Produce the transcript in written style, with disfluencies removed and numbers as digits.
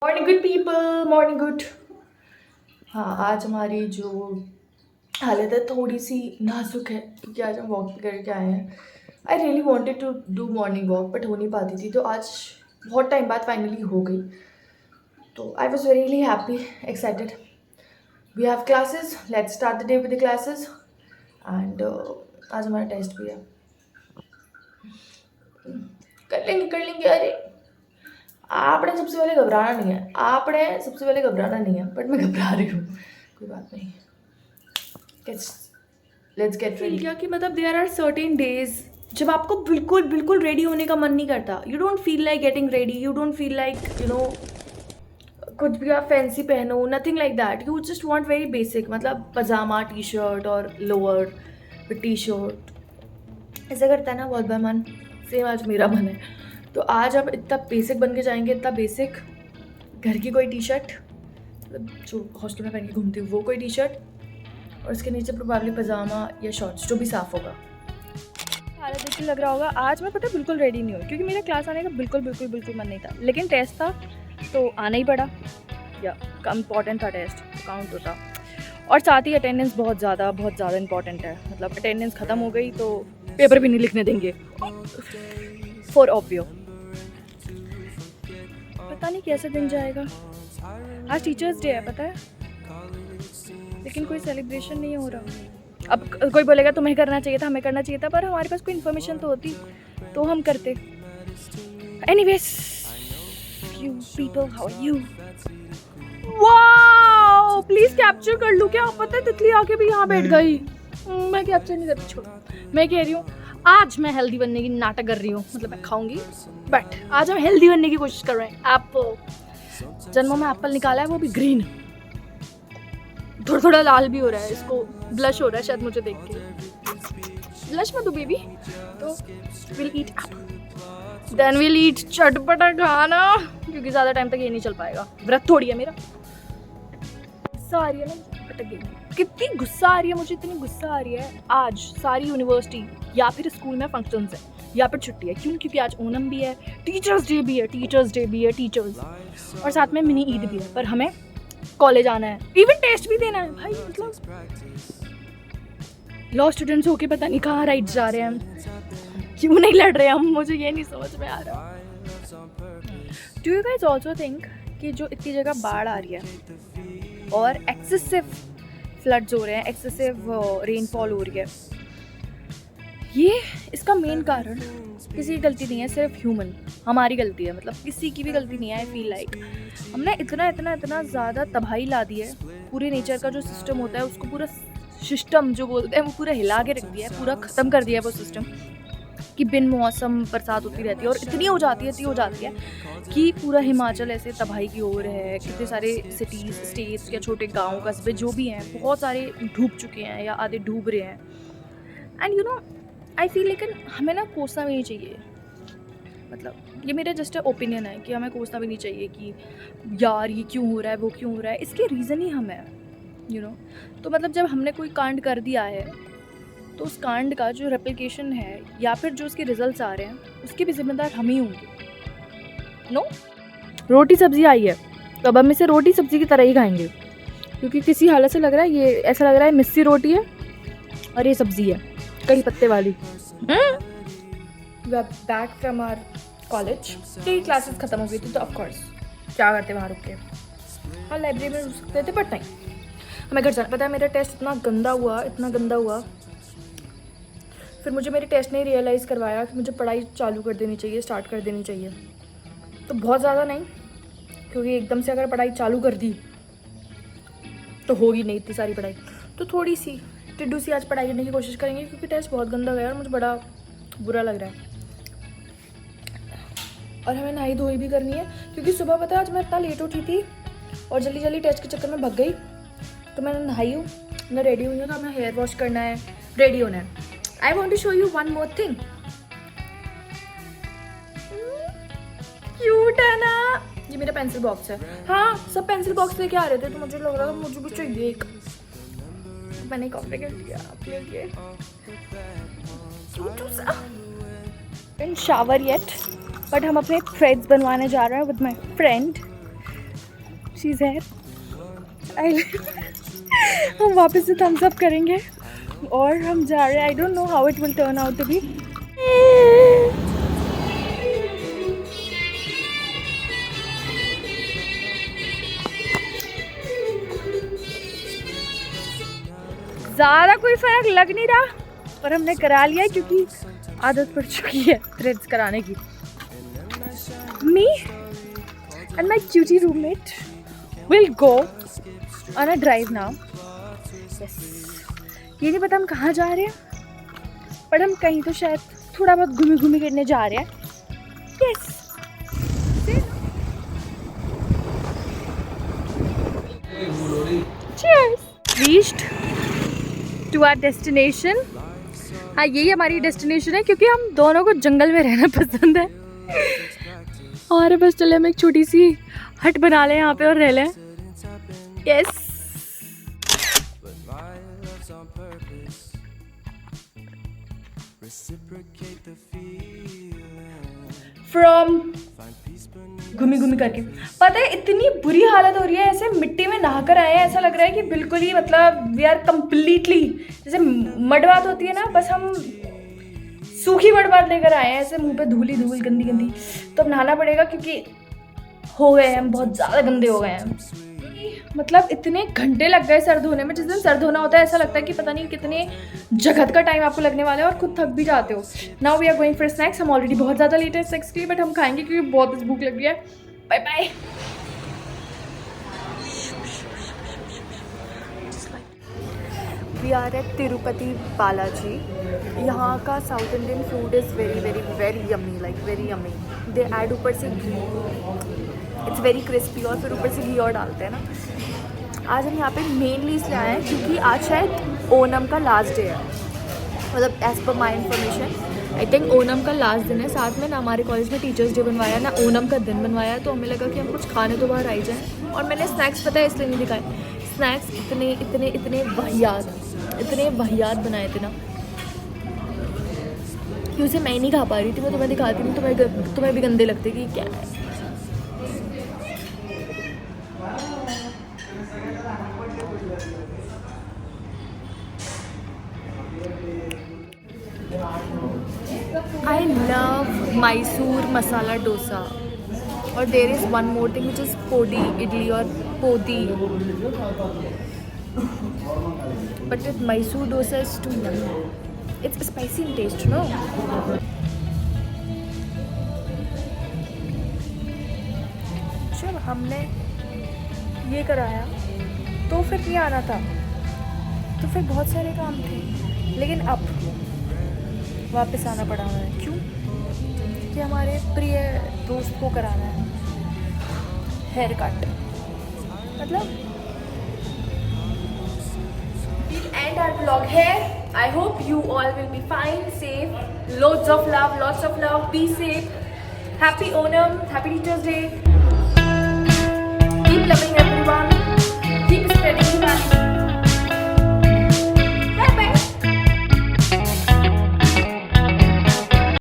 Morning good people, morning good. हाँ, आज हमारी जो हालत है थोड़ी सी नाजुक है क्योंकि आज हम वॉक करके आए हैं। I really wanted to do morning walk but हो नहीं पाती थी, तो आज बहुत टाइम बाद फाइनली हो गई। तो I was very happy, excited. We have classes, let's start the day with the classes. And आज हमारा टेस्ट भी है। कर लेंगे। अरे आपने सबसे पहले घबराना नहीं है, बट मैं घबरा रही हूँ। कोई बात नहीं। Let's get ready. क्या कि मतलब देयर आर सर्टेन डेज जब आपको बिल्कुल बिल्कुल रेडी होने का मन नहीं करता। You don't feel like getting ready, you don't feel like कुछ भी आप फैंसी पहनो, nothing like that. You just want very basic, मतलब पजामा, टी शर्ट और लोअर विथ टी शर्ट। ऐसा करता है ना बहुत बार मन। सेम आज मेरा मन है। तो आज हम इतना बेसिक बन के जाएंगे, इतना बेसिक। घर की कोई टी शर्ट, मतलब जो हॉस्टल में पहन के घूमती हूँ वो कोई टी शर्ट, और उसके नीचे प्रोबेबली पजामा या शॉर्ट्स, जो भी साफ़ होगा। हालत देख के लग रहा होगा आज मैं पता है बिल्कुल रेडी नहीं हुई, क्योंकि मेरा क्लास आने का बिल्कुल बिल्कुल बिल्कुल मन नहीं था। लेकिन टेस्ट था तो आना ही पड़ा, या इम्पॉर्टेंट था टेस्ट, काउंट होता। और साथ ही अटेंडेंस बहुत ज़्यादा इंपॉर्टेंट है। मतलब अटेंडेंस ख़त्म हो गई तो पेपर भी नहीं लिखने देंगे, फॉर ऑब्वियो। पता नहीं कैसे दिन जाएगा। आज टीचर्स डे है पता है, लेकिन कोई सेलिब्रेशन नहीं हो रहा। अब कोई बोलेगा तुम्हें करना चाहिए था, हमें करना चाहिए था, पर हमारे पास कोई इन्फॉर्मेशन तो होती तो हम करते। Anyways, you people, how are you? Wow, please capture कर लूं क्या? पता है तितली आके भी यहाँ बैठ गई। मैं कैप्चर नहीं करती, छोड़ो। मैं कह रही हूँ आज मैं हेल्दी बनने की नाटक कर रही हूँ, मतलब मैं खाऊंगी, बट आज हम हेल्दी बनने की कोशिश कर रहे हैं। एप्पल, जन्मों में एप्पल निकाला है, वो भी ग्रीन। थोड़ा थोड़ा लाल भी हो रहा है, इसको ब्लश हो रहा है शायद मुझे देख के। ब्लश मत दो बेबी। तो will eat apple, then will eat चटपटा खाना, क्योंकि ज़्यादा टाइम तक ये नहीं चल पाएगा। व्रत थोड़ी है मेरा। गुस्सा आ रही है ना, अटक गई। कितनी गुस्सा आ रही है मुझे, इतनी गुस्सा आ रही है। आज सारी यूनिवर्सिटी या फिर स्कूल में फंक्शंस है या फिर छुट्टी है। क्यों? क्योंकि आज ओनम भी है, टीचर्स डे भी है, टीचर्स, और साथ में मिनी ईद भी है। पर हमें कॉलेज आना है, इवन टेस्ट भी देना है भाई। मतलब लॉ स्टूडेंट्स होके पता नहीं कहाँ राइट जा रहे हैं हम, क्यों नहीं लड़ रहे हम, मुझे ये नहीं समझ में आ रहा। Do you guys also think कि जो इतनी जगह बाढ़ आ रही है और एक्सेसिव फ्लड्स हो रहे हैं, एक्सेसिव रेनफॉल हो रही है, ये इसका मेन कारण किसी की गलती नहीं है, सिर्फ ह्यूमन, हमारी गलती है। मतलब किसी की भी गलती नहीं है। आई फील लाइक हमने इतना ज़्यादा तबाही ला दी है। पूरे नेचर का जो सिस्टम होता है उसको, पूरा सिस्टम जो बोलते हैं, वो पूरा हिला के रख दिया है, पूरा ख़त्म कर दिया है वो सिस्टम, कि बिन मौसम बरसात होती रहती है और इतनी हो जाती है कि पूरा हिमाचल ऐसे तबाही की ओर है। कितने सारे सिटीज़, स्टेट्स या छोटे गाँव, कस्बे जो भी हैं, बहुत सारे डूब चुके हैं या आधे डूब रहे हैं। And you know I feel, लेकिन हमें ना कोसना भी नहीं चाहिए। मतलब ये मेरा जस्ट ओपिनियन है कि हमें कोसना भी नहीं चाहिए कि यार ये क्यों हो रहा है, वो क्यों हो रहा है। इसके रीज़न ही हम हैं, तो मतलब जब हमने कोई कांड कर दिया है तो उस कांड का जो रेप्लिकेशन है या फिर जो उसके रिजल्ट्स आ रहे हैं, उसके भी जिम्मेदार हम ही होंगे। रोटी सब्जी आई है तो अब हम इसे रोटी सब्जी की तरह ही खाएंगे, क्योंकि किसी हालत से लग रहा है, ये ऐसा लग रहा है मिस्सी रोटी है और ये सब्जी है कड़ी पत्ते वाली। We are back from our college. कई क्लासेस खत्म हो गई थी, तो ऑफकोर्स क्या करते वहाँ रुक के, हाँ लाइब्रेरी में रुक सकते थे, बट नहीं, हमें घर जाना। पता है मेरा टेस्ट इतना गंदा हुआ, फिर मुझे मेरे टेस्ट ने रियलाइज़ करवाया कि मुझे पढ़ाई चालू कर देनी चाहिए, स्टार्ट कर देनी चाहिए। तो बहुत ज़्यादा नहीं, क्योंकि एकदम से अगर पढ़ाई चालू कर दी तो होगी नहीं इतनी सारी पढ़ाई, तो थोड़ी सी टिड्डू सी आज पढ़ाई करने की कोशिश करेंगे, क्योंकि टेस्ट बहुत गंदा गया और मुझे बड़ा बुरा लग रहा है। और हमें नहाई धोई भी करनी है, क्योंकि सुबह पता है आज मैं इतना लेट उठी थी और जल्दी जल्दी टेस्ट के चक्कर में भग गई। तो मैंने नहाई हूँ, मैं रेडी हुई हूँ, तो हमें हेयर वॉश करना है, रेडी होना है। I want to show you one more thing. Cute है ना? ये मेरा पेंसिल बॉक्स है। हाँ, सब पेंसिल बॉक्स लेके आ रहे थे, तो मुझे लग रहा था मुझे भी चाहिए एक। मैंने कॉपी कर दिया अपने लिए। इन शावर येट, बट हम अपने थ्रेड्स बनवाने जा रहे हैं with my friend. She is है। हम वापस से थम्स अप करेंगे और हम जा रहे हैं। I don't know how it will turn out to be. ज़्यादा कोई फ़र्क लग नहीं रहा, पर हमने करा लिया क्योंकि आदत पड़ चुकी है थ्रेड्स कराने की। Me and my cutie roommate will go on a drive now. ये नहीं पता हम कहाँ जा रहे हैं, पर हम कहीं तो शायद थोड़ा बहुत घूमी घूमी करने जा रहे हैं। Yes, cheers, reached to our destination। हाँ, यही हमारी डेस्टिनेशन है क्योंकि हम दोनों को जंगल में रहना पसंद है। और बस चले हम एक छोटी सी हट बना लें यहाँ पे और रह लें। यस, फ्रॉम घूमी घूमी करके पता है इतनी बुरी हालत हो रही है, ऐसे मिट्टी में नहाकर आए हैं, ऐसा लग रहा है कि बिल्कुल ही मतलब वी आर कम्प्लीटली, जैसे मडबात होती है ना, बस हम सूखी मडबात लेकर आए हैं, ऐसे मुंह पे धूल ही धूल, गंदी गंदी। तो अब नहाना पड़ेगा क्योंकि हो गए हम बहुत ज़्यादा गंदे हो गए हैं। मतलब इतने घंटे लग गए सर धोने में। जिस दिन सर धोना होता है ऐसा लगता है कि पता नहीं कितने जगत का टाइम आपको लगने वाला है और खुद थक भी जाते हो। Now we are going for snacks. हम ऑलरेडी बहुत ज़्यादा लेट है स्नैक्स के लिए, बट हम खाएंगे क्योंकि बहुत भूख लग रही है। Bye bye. We are at Tirupati Balaji. यहाँ का south Indian food is very very very yummy, like very yummy. They add ऊपर से घी, इट्स वेरी क्रिस्पी, और फिर ऊपर से घी और डालते हैं ना। आज हम यहाँ पे मेनली इसलिए आए हैं क्योंकि आज शायद ओनम का लास्ट डे है, मतलब as per my information I think Onam का लास्ट दिन है। साथ में ना हमारे कॉलेज में टीचर्स डे बनवाया, ना ओनम का दिन बनवाया, तो हमें लगा कि हम कुछ खाने तो बाहर आई जाएँ। और मैंने स्नैक्स पता है इसलिए नहीं दिखाए, स्नैक्स इतने इतने इतने वाहियात बनाए थे ना कि उसे मैं नहीं खा पा रही थी। मैं तुम्हें दिखाती नहीं, तुम्हें भी गंदे लगते कि क्या है। I love Mysore masala dosa, or there is one more thing which is podi idli or podi, but with Mysore dosa is too yummy. It's spicy in taste, no? जब हमने ये कराया तो फिर नहीं आना था, तो फिर बहुत सारे काम थे, लेकिन अब वापस आना पड़ा हमें। क्यों? कि हमारे प्रिय दोस्त को कराना है हेयर कट। मतलब एंड आवर व्लॉग है। I hope you all will be fine, safe, loads of love, be safe, happy Onam, happy teachers day.